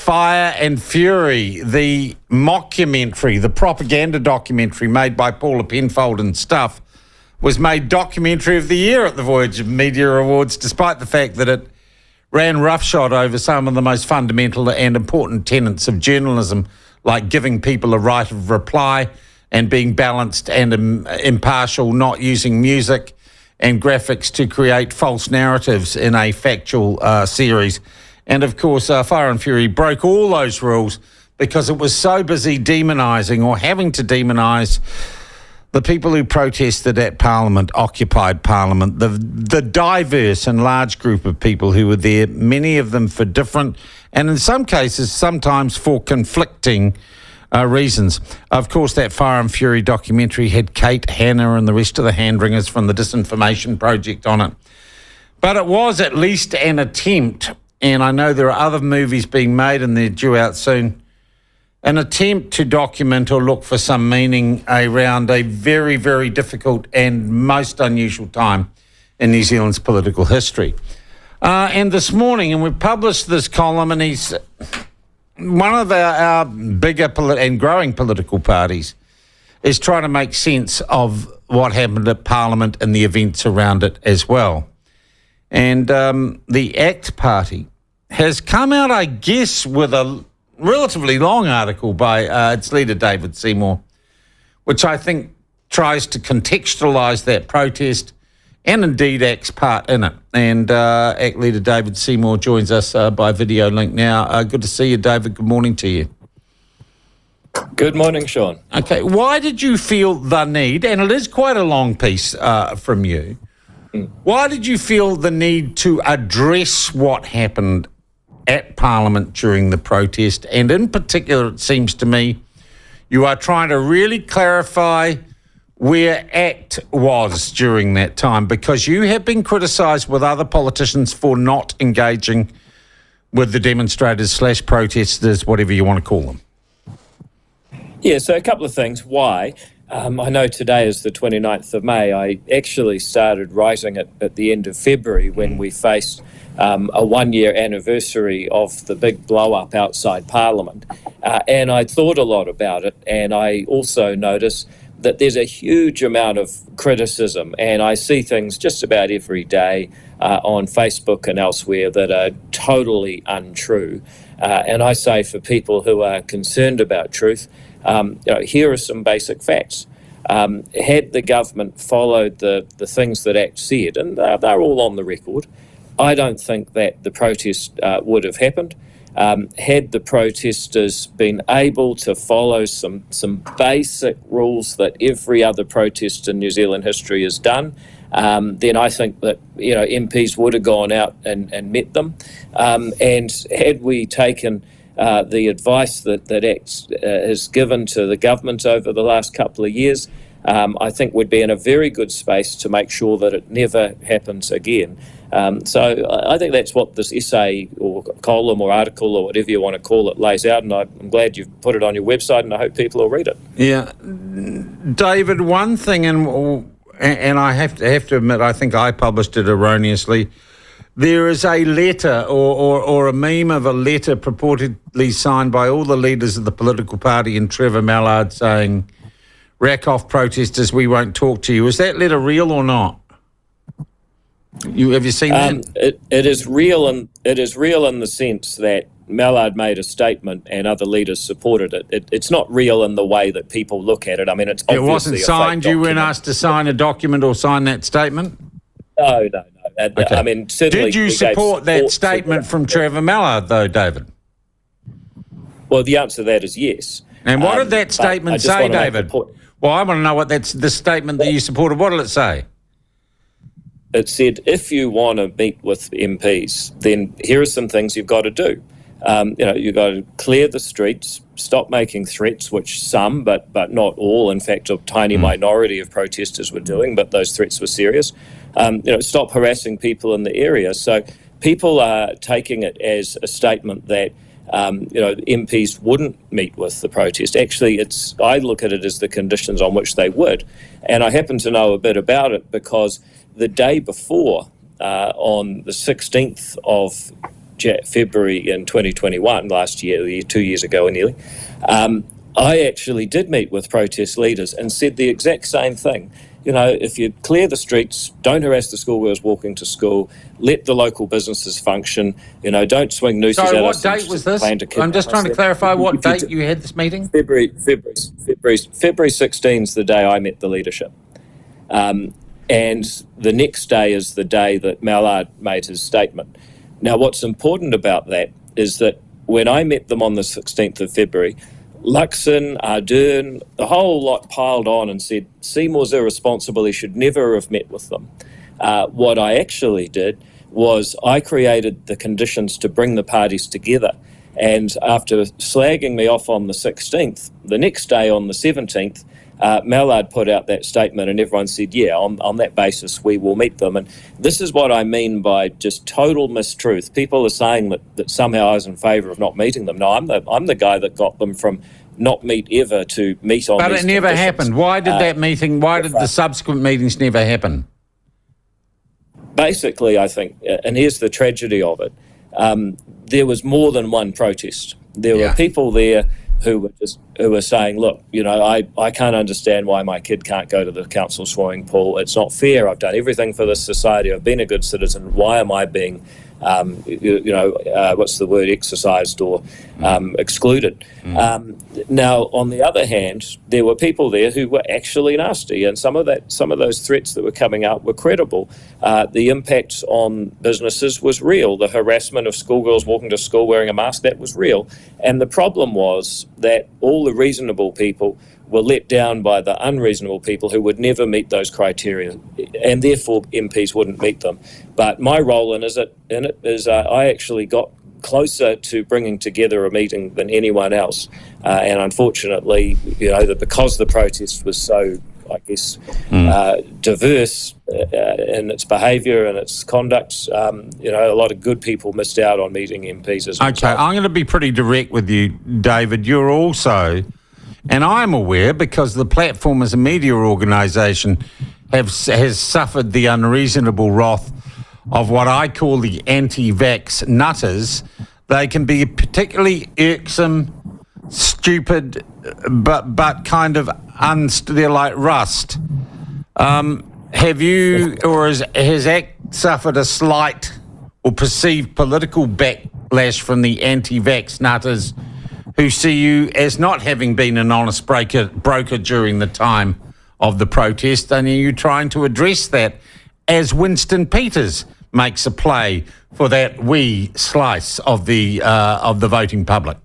Fire and Fury, the mockumentary, the propaganda documentary made by Paula Penfold and stuff, was made Documentary of the Year at the Voyager Media Awards, despite the fact that it ran roughshod over some of the most fundamental and important tenets of journalism, like giving people a right of reply and being balanced and impartial, not using music and graphics to create false narratives in a factual series. And, of course, Fire and Fury broke all those rules because it was so busy demonising or having to demonise the people who protested at Parliament, occupied Parliament, the diverse and large group of people who were there, many of them for different and in some cases sometimes for conflicting reasons. Of course, that Fire and Fury documentary had Kate, Hannah and the rest of the hand-wringers from the Disinformation Project on it. But it was at least an attempt, and I know there are other movies being made and they're due out soon, an attempt to document or look for some meaning around a very, very difficult and most unusual time in New Zealand's political history. And this morning, and we've published this column, and he's one of our bigger and growing political parties is trying to make sense of what happened at Parliament and the events around it as well. And the ACT Party has come out, I guess, with a relatively long article by its leader, David Seymour, which I think tries to contextualise that protest and indeed ACT's part in it. And ACT leader David Seymour joins us by video link now. Good to see you, David. Good morning to you. Good morning, Sean. Okay, why did you feel the need, and it is quite a long piece from you, why did you feel the need to address what happened at Parliament during the protest? And in particular, it seems to me, you are trying to really clarify where ACT was during that time, because you have been criticised with other politicians for not engaging with the demonstrators / protesters, whatever you want to call them. Yeah, so a couple of things. Why? I know today is the 29th of May. I actually started writing it at the end of February when we faced a one-year anniversary of the big blow-up outside Parliament. And I thought a lot about it, and I also noticed that there's a huge amount of criticism, and I see things just about every day on Facebook and elsewhere that are totally untrue. And I say, for people who are concerned about truth, here are some basic facts. Had the government followed the things that ACT said, and they're all on the record, I don't think that the protest would have happened. Had the protesters been able to follow some basic rules that every other protest in New Zealand history has done, then I think that MPs would have gone out and met them. And had we taken the advice that ACT has given to the government over the last couple of years, I think we'd be in a very good space to make sure that it never happens again. So I think that's what this essay or column or article or whatever you want to call it lays out, and I'm glad you've put it on your website, and I hope people will read it. Yeah. David, one thing, and I have to admit, I think I published it erroneously. There is a letter or a meme of a letter purportedly signed by all the leaders of the political party and Trevor Mallard saying, "Rack off protesters, we won't talk to you." Is that letter real or not? Have you seen that? It is real, and it is real in the sense that Mallard made a statement and other leaders supported it. It's not real in the way that people look at it. I mean, it's obviously it wasn't signed. You weren't asked to sign a document or sign that statement. No. Okay. I mean, certainly. Did you support that statement from Trevor Mallard, though, David? Well, the answer to that is yes. And what did that statement say, David? Well, I want to know what the statement that you supported. What did it say? It said, if you want to meet with MPs, then here are some things you've got to do. You've got to clear the streets, stop making threats, which some, but not all, in fact, a tiny minority of protesters were doing, but those threats were serious. Stop harassing people in the area. So people are taking it as a statement that MPs wouldn't meet with the protest. Actually, I look at it as the conditions on which they would. And I happen to know a bit about it because the day before, on the 16th of February in 2021, last year, 2 years ago nearly, I actually did meet with protest leaders and said the exact same thing. You know, if you clear the streets, don't harass the schoolgirls walking to school, let the local busineses function, you know, don't swing nooses at us. Sorry, what date was this? I'm just trying to clarify what date you had this meeting. February 16 is the day I met the leadership. And the next day is the day that Mallard made his statement. Now, what's important about that is that when I met them on the 16th of February, Luxon, Ardern, the whole lot piled on and said, Seymour's irresponsible, he should never have met with them. What I actually did was I created the conditions to bring the parties together. And after slagging me off on the 16th, the next day on the 17th, Mallard put out that statement and everyone said, yeah, on that basis, we will meet them. And this is what I mean by just total mistruth. People are saying that somehow I was in favour of not meeting them. No, I'm the guy that got them from not meet ever to meet on these conditions. But it never happened. Why did that meeting, why did the subsequent meetings never happen? Basically, I think, and here's the tragedy of it, there was more than one protest. There were people there who were saying, look, you know, I can't understand why my kid can't go to the council swimming pool. It's not fair. I've done everything for this society. I've been a good citizen. Why am I being, what's the word, exercised or excluded? Now, on the other hand, there were people there who were actually nasty, and some of those threats that were coming out were credible. The impact on businesses was real. The harassment of schoolgirls walking to school wearing a mask, that was real. And the problem was that all the reasonable people were let down by the unreasonable people who would never meet those criteria, and therefore MPs wouldn't meet them. But my role in it is I actually got closer to bringing together a meeting than anyone else. And unfortunately, you know, because the protest was so, I guess, diverse in its behaviour and its conduct, you know, a lot of good people missed out on meeting MPs as well. Okay, I'm going to be pretty direct with you, David. You're also, and I'm aware because the platform as a media organisation has suffered the unreasonable wrath of what I call the anti-vax nutters. They can be particularly irksome, stupid, but kind of they're like rust. Have you, or has ACT suffered a slight or perceived political backlash from the anti-vax nutters who see you as not having been an honest broker during the time of the protest? And are you trying to address that as Winston Peters makes a play for that wee slice of the voting public?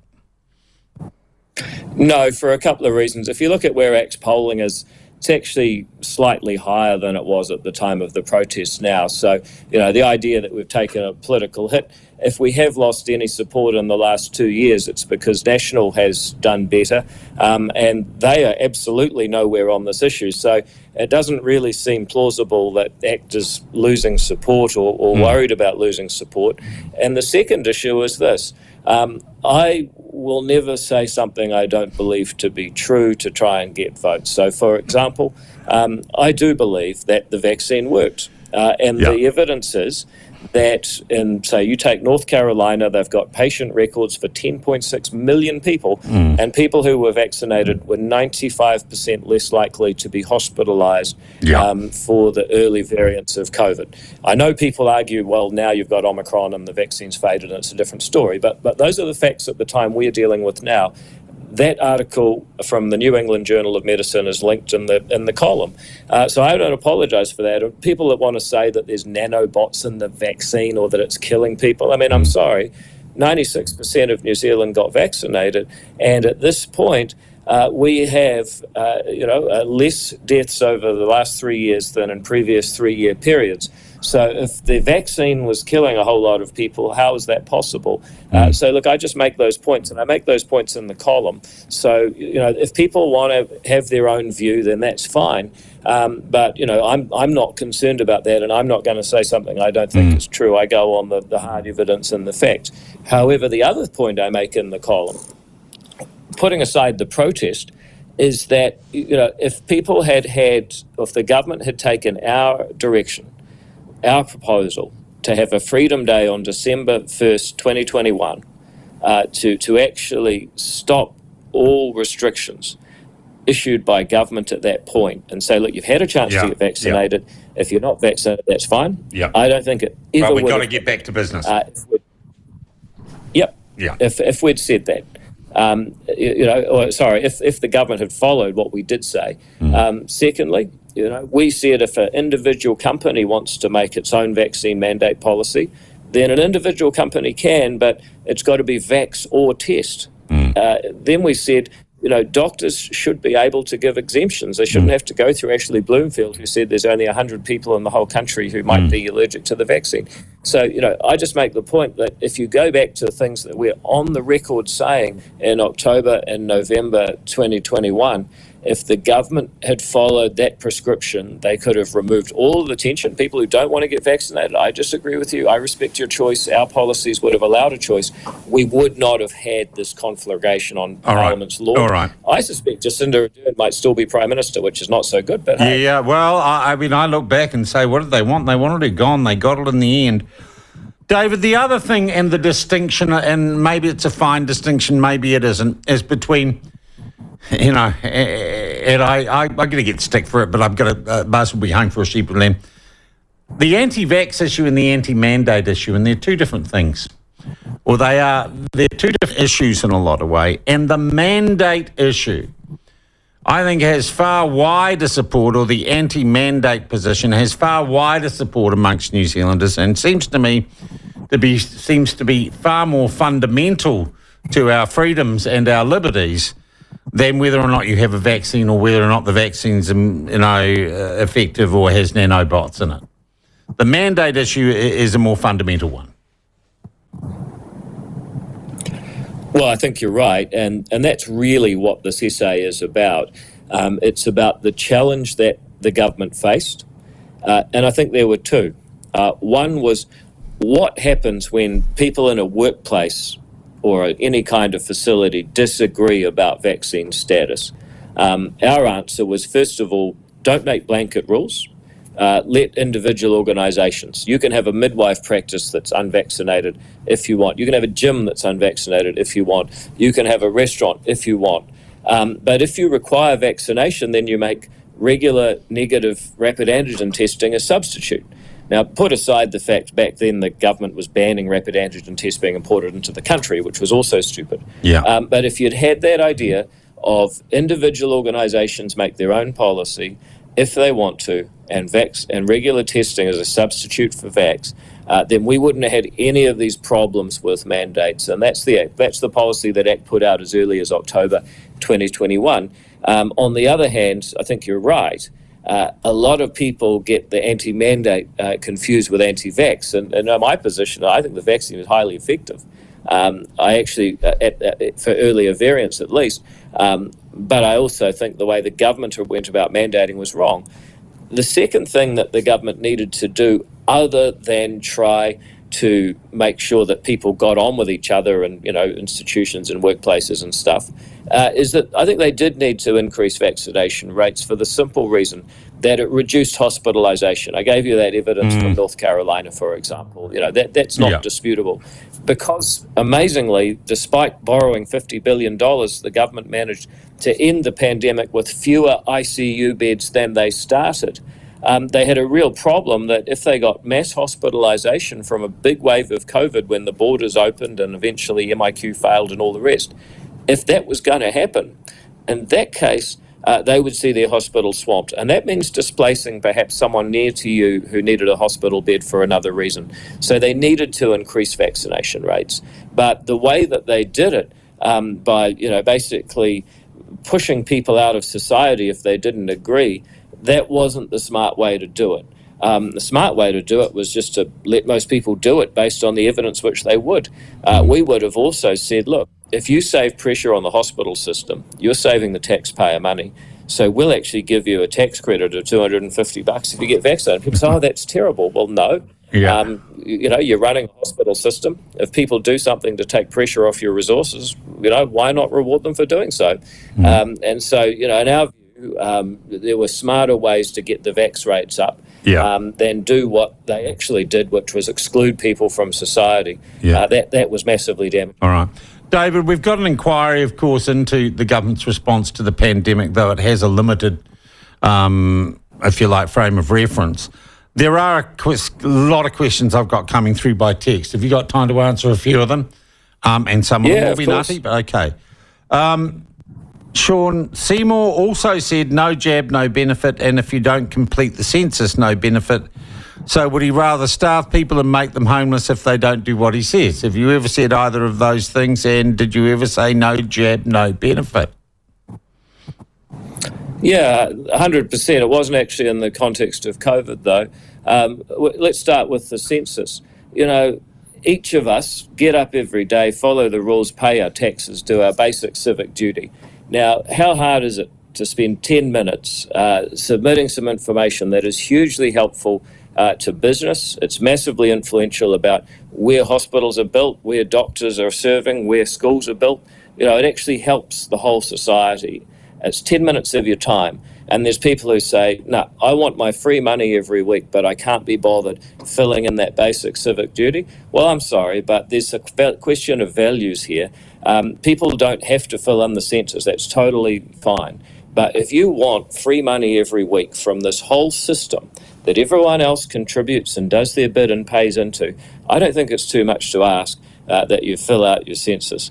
No, for a couple of reasons. If you look at where ACT's polling is, it's actually slightly higher than it was at the time of the protests now. So, you know, the idea that we've taken a political hit, if we have lost any support in the last 2 years, it's because National has done better, and they are absolutely nowhere on this issue. So it doesn't really seem plausible that ACT is losing support or worried about losing support. And the second issue is this. I will never say something I don't believe to be true to try and get votes. So, for example, I do believe that the vaccine worked. And the evidence is that in, say, you take North Carolina, they've got patient records for 10.6 million people, and people who were vaccinated were 95% less likely to be hospitalised for the early variants of COVID. I know people argue, well, now you've got Omicron and the vaccine's faded and it's a different story, but those are the facts at the time we're dealing with now. That article from the New England Journal of Medicine is linked in the column. So I don't apologise for that. People that want to say that there's nanobots in the vaccine or that it's killing people, I mean, I'm sorry. 96% of New Zealand got vaccinated, and at this point, we have, less deaths over the last 3 years than in previous 3-year periods. So if the vaccine was killing a whole lot of people, how is that possible? So look, I just make those points, and I make those points in the column. So, you know, if people want to have their own view, then that's fine. But, you know, I'm not concerned about that, and I'm not going to say something I don't think is true. I go on the hard evidence and the fact. However, the other point I make in the column, putting aside the protest, is that, you know, if people if the government had taken our direction, our proposal, to have a Freedom Day on December 1st, 2021, to actually stop all restrictions issued by government at that point and say, look, you've had a chance to get vaccinated. If you're not vaccinated, that's fine. I don't think it ever would. We've got to get back to business. If we'd said that. If the government had followed what we did say. Secondly, we said if an individual company wants to make its own vaccine mandate policy, then an individual company can, but it's got to be vax or test. Then we said, doctors should be able to give exemptions. They shouldn't have to go through Ashley Bloomfield, who said there's only 100 people in the whole country who might be allergic to the vaccine. So, I just make the point that if you go back to the things that we're on the record saying in October and November 2021, if the government had followed that prescription, they could have removed all of the tension. People who don't want to get vaccinated, I disagree with you. I respect your choice. Our policies would have allowed a choice. We would not have had this conflagration on Parliament's law. All right. I suspect Jacinda Ardern might still be Prime Minister, which is not so good. But hey. Yeah, well, I look back and say, what did they want? They wanted it gone. They got it in the end. David, the other thing and the distinction, and maybe it's a fine distinction, maybe it isn't, is between... and I'm going to get stick for it, but I've got to, Buzz will be home for a sheep and lamb. The anti-vax issue and the anti-mandate issue, and they're two different things. Or they're two different issues in a lot of ways. And the mandate issue, I think, has far wider support, or the anti-mandate position has far wider support amongst New Zealanders, and seems to me to be far more fundamental to our freedoms and our liberties than whether or not you have a vaccine or whether or not the vaccine's effective or has nanobots in it. The mandate issue is a more fundamental one. Well, I think you're right, and that's really what this essay is about. It's about the challenge that the government faced, and I think there were two. One was, what happens when people in a workplace or any kind of facility disagree about vaccine status? Our answer was, first of all, don't make blanket rules. Let individual organisations. You can have a midwife practice that's unvaccinated if you want. You can have a gym that's unvaccinated if you want. You can have a restaurant if you want. But if you require vaccination, then you make regular negative rapid antigen testing a substitute. Now, put aside the fact back then the government was banning rapid antigen tests being imported into the country, which was also stupid. But if you'd had that idea of individual organisations make their own policy if they want to, and regular testing as a substitute for vax, then we wouldn't have had any of these problems with mandates. And that's the policy that ACT put out as early as October 2021. On the other hand, I think you're right. A lot of people get the anti-mandate confused with anti-vax, and my position, I think the vaccine is highly effective. I actually, for earlier variants at least, but I also think the way the government went about mandating was wrong. The second thing that the government needed to do, other than try to make sure that people got on with each other and, institutions and workplaces and stuff, is that I think they did need to increase vaccination rates for the simple reason that it reduced hospitalisation. I gave you that evidence from North Carolina, for example. That's not disputable. Because, amazingly, despite borrowing $50 billion, the government managed to end the pandemic with fewer ICU beds than they started. They had a real problem that if they got mass hospitalisation from a big wave of COVID when the borders opened and eventually MIQ failed and all the rest, if that was going to happen, in that case, they would see their hospital swamped. And that means displacing perhaps someone near to you who needed a hospital bed for another reason. So they needed to increase vaccination rates. But the way that they did it, by basically pushing people out of society if they didn't agree, that wasn't the smart way to do it. The smart way to do it was just to let most people do it based on the evidence which they would. We would have also said, look, if you save pressure on the hospital system, you're saving the taxpayer money. So we'll actually give you a tax credit of $250 if you get vaccinated. People say, oh, that's terrible. Well, no. You're running a hospital system. If people do something to take pressure off your resources, why not reward them for doing so? And so, in our view, there were smarter ways to get the vax rates up than do what they actually did, which was exclude people from society. That was massively damaging. All right. David, we've got an inquiry, of course, into the government's response to the pandemic, though it has a limited, if you like, frame of reference. There are a lot of questions I've got coming through by text. Have you got time to answer a few of them? And some of them will be nutty, but okay. Sean, Seymour also said no jab, no benefit, and if you don't complete the census, no benefit. So would he rather starve people and make them homeless if they don't do what he says? Have you ever said either of those things, and did you ever say no jab, no benefit? Yeah, 100%. It wasn't actually in the context of COVID, though. Let's start with the census. You know, each of us get up every day, follow the rules, pay our taxes, do our basic civic duty. Now, how hard is it to spend 10 minutes submitting some information that is hugely helpful to business? It's massively influential about where hospitals are built, where doctors are serving, where schools are built. You know, it actually helps the whole society. It's 10 minutes of your time. And there's people who say, no, I want my free money every week, but I can't be bothered filling in that basic civic duty. Well, I'm sorry, but there's a question of values here. People don't have to fill in the census. That's totally fine. But if you want free money every week from this whole system that everyone else contributes and does their bit and pays into, I don't think it's too much to ask that you fill out your census.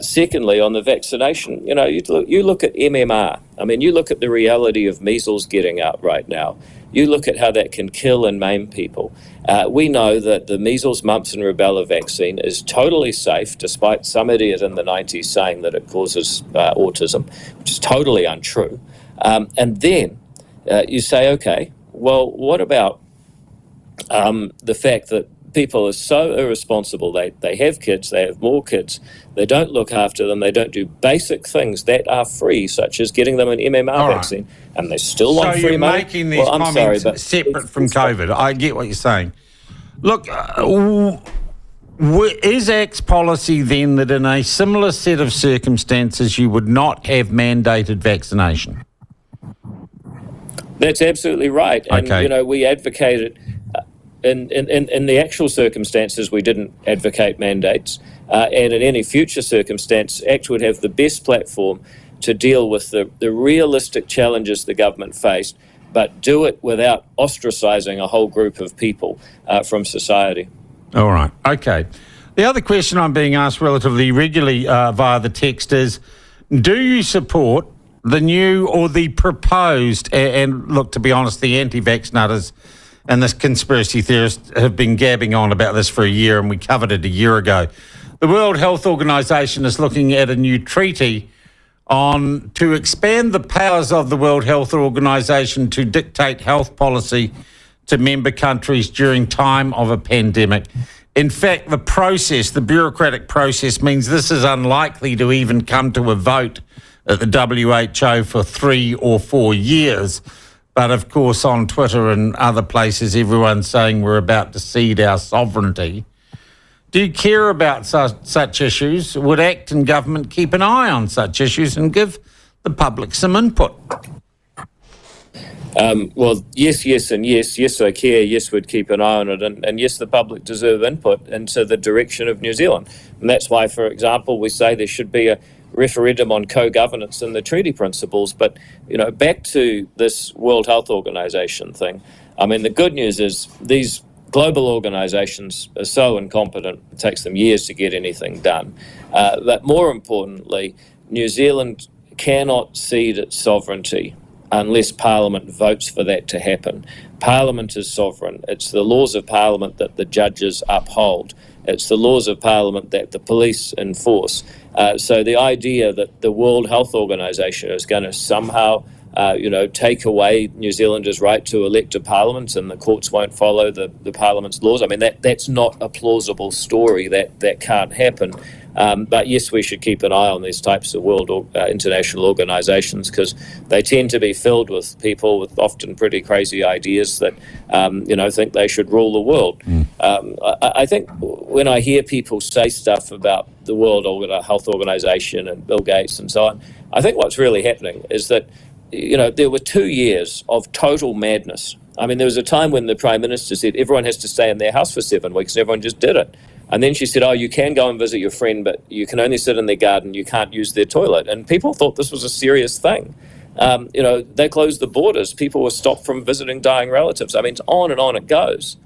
Secondly, on the vaccination, you know, you look at MMR. I mean, you look at the reality of measles getting out right now. You look at how that can kill and maim people. We know that the measles, mumps and rubella vaccine is totally safe, despite some idiot in the 90s saying that it causes autism, which is totally untrue. And then you say, okay, well, what about the fact that people are so irresponsible? They have kids, they have more kids, they don't look after them, they don't do basic things that are free, such as getting them an MMR vaccine, and they still want free money. So you're making these comments separate from COVID. I get what you're saying. Look, is ACT's policy then that in a similar set of circumstances you would not have mandated vaccination? That's absolutely right. And, you know, we advocated... In the actual circumstances, we didn't advocate mandates, and in any future circumstance, ACT would have the best platform to deal with the realistic challenges the government faced, but do it without ostracising a whole group of people from society. All right, okay. The other question I'm being asked relatively regularly via the text is, do you support the new or the proposed, and look, to be honest, the anti-vax nutters and this conspiracy theorists have been gabbing on about this for a year, and we covered it a year ago. The World Health Organization is looking at a new treaty to expand the powers of the World Health Organization to dictate health policy to member countries during time of a pandemic. In fact, the bureaucratic process means this is unlikely to even come to a vote at the WHO for 3 or 4 years. But, of course, on Twitter and other places, everyone's saying we're about to cede our sovereignty. Do you care about such issues? Would ACT and government keep an eye on such issues and give the public some input? Well, yes, and yes. Yes, I care. Yes, we'd keep an eye on it. And yes, the public deserve input into the direction of New Zealand. And that's why, for example, we say there should be a referendum on co-governance and the treaty principles. But, you know, back to this World Health Organization thing, I mean, the good news is these global organizations are so incompetent, it takes them years to get anything done. But more importantly, New Zealand cannot cede its sovereignty unless Parliament votes for that to happen. Parliament is sovereign. It's the laws of Parliament that the judges uphold. It's the laws of Parliament that the police enforce. So the idea that the World Health Organization is going to somehow, take away New Zealanders' right to elect a parliament and the courts won't follow the Parliament's laws, I mean, that's not a plausible story. That can't happen. But yes, we should keep an eye on these types of international organizations, because they tend to be filled with people with often pretty crazy ideas that, think they should rule the world. I think when I hear people say stuff about the World Health Organization and Bill Gates and so on, I think what's really happening is that, there were 2 years of total madness. I mean, there was a time when the Prime Minister said everyone has to stay in their house for 7 weeks, and everyone just did it. And then she said, oh, you can go and visit your friend, but you can only sit in their garden, you can't use their toilet. And people thought this was a serious thing. They closed the borders. People were stopped from visiting dying relatives. I mean, it's on and on it goes.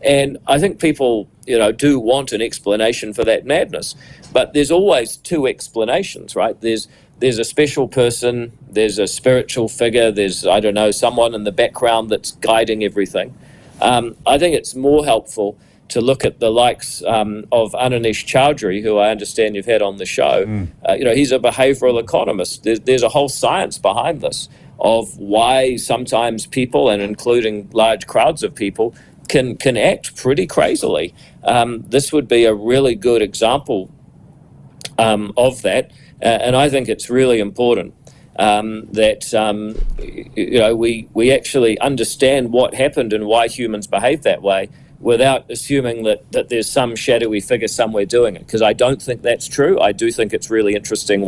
And I think people, do want an explanation for that madness. But there's always two explanations, right? There's a special person, there's a spiritual figure, there's, I don't know, someone in the background that's guiding everything. I think it's more helpful to look at the likes of Anish Chowdhury, who I understand you've had on the show. He's a behavioural economist. There's a whole science behind this of why sometimes people, and including large crowds of people, can act pretty crazily. This would be a really good example of that, and I think it's really important that we actually understand what happened and why humans behave that way, without assuming that there's some shadowy figure somewhere doing it, because I don't think that's true. I do think it's really interesting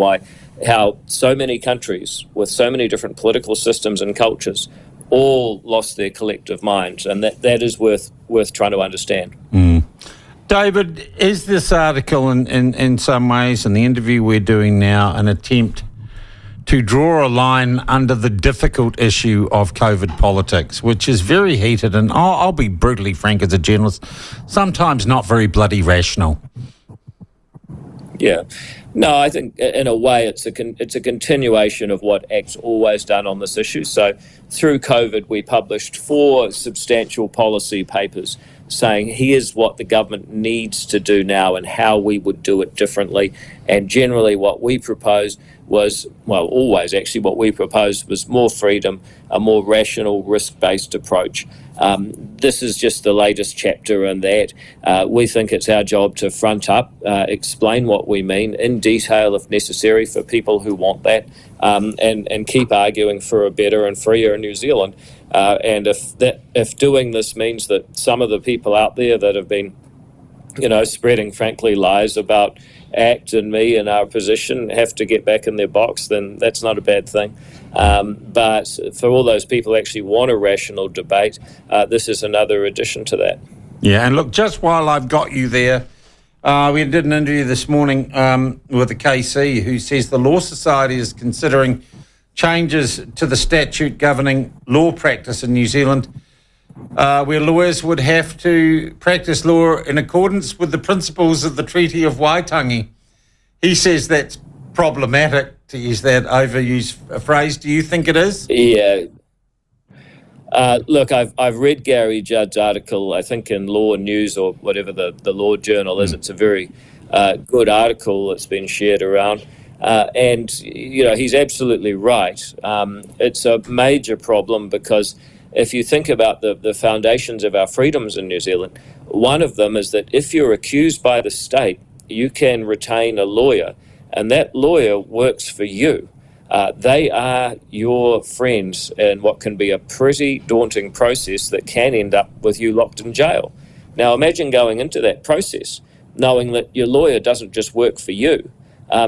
how so many countries with so many different political systems and cultures all lost their collective minds, and that is worth trying to understand. David, is this article in some ways, and the interview we're doing now, an attempt to draw a line under the difficult issue of COVID politics, which is very heated and, I'll be brutally frank as a journalist, sometimes not very bloody rational? Yeah. No, I think in a way it's a continuation of what ACT's always done on this issue. So through COVID, we published 4 substantial policy papers saying here's what the government needs to do now and how we would do it differently. And generally what we proposed was, always actually what we proposed was more freedom, a more rational, risk-based approach. This is just the latest chapter in that. We think it's our job to front up, explain what we mean in detail if necessary for people who want that, and keep arguing for a better and freer New Zealand. And if doing this means that some of the people out there that have been, spreading frankly lies about ACT and me and our position have to get back in their box, then that's not a bad thing. But for all those people who actually want a rational debate, this is another addition to that. Yeah, and look, just while I've got you there, we did an interview this morning with the KC, who says the Law Society is considering changes to the statute governing law practice in New Zealand, where lawyers would have to practice law in accordance with the principles of the Treaty of Waitangi. He says that's problematic, to use that overused phrase. Do you think it is? Yeah. Look, I've read Gary Judd's article, I think in Law News or whatever the law journal is. It's a very good article that's been shared around. And, he's absolutely right. It's a major problem because if you think about the foundations of our freedoms in New Zealand, one of them is that if you're accused by the state, you can retain a lawyer, and that lawyer works for you. They are your friends in what can be a pretty daunting process that can end up with you locked in jail. Now imagine going into that process knowing that your lawyer doesn't just work for you.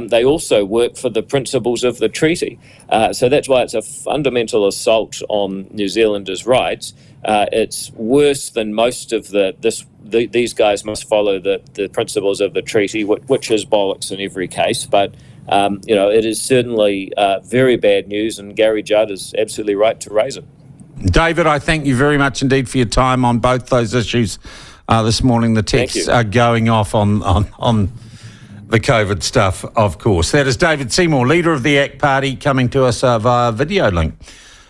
They also work for the principles of the treaty. So that's why it's a fundamental assault on New Zealanders' rights. It's worse than most of these guys must follow the principles of the treaty, which is bollocks in every case. But, it is certainly very bad news, and Gary Judd is absolutely right to raise it. David, I thank you very much indeed for your time on both those issues this morning. The texts are going off on the COVID stuff, of course. That is David Seymour, leader of the ACT Party, coming to us via video link.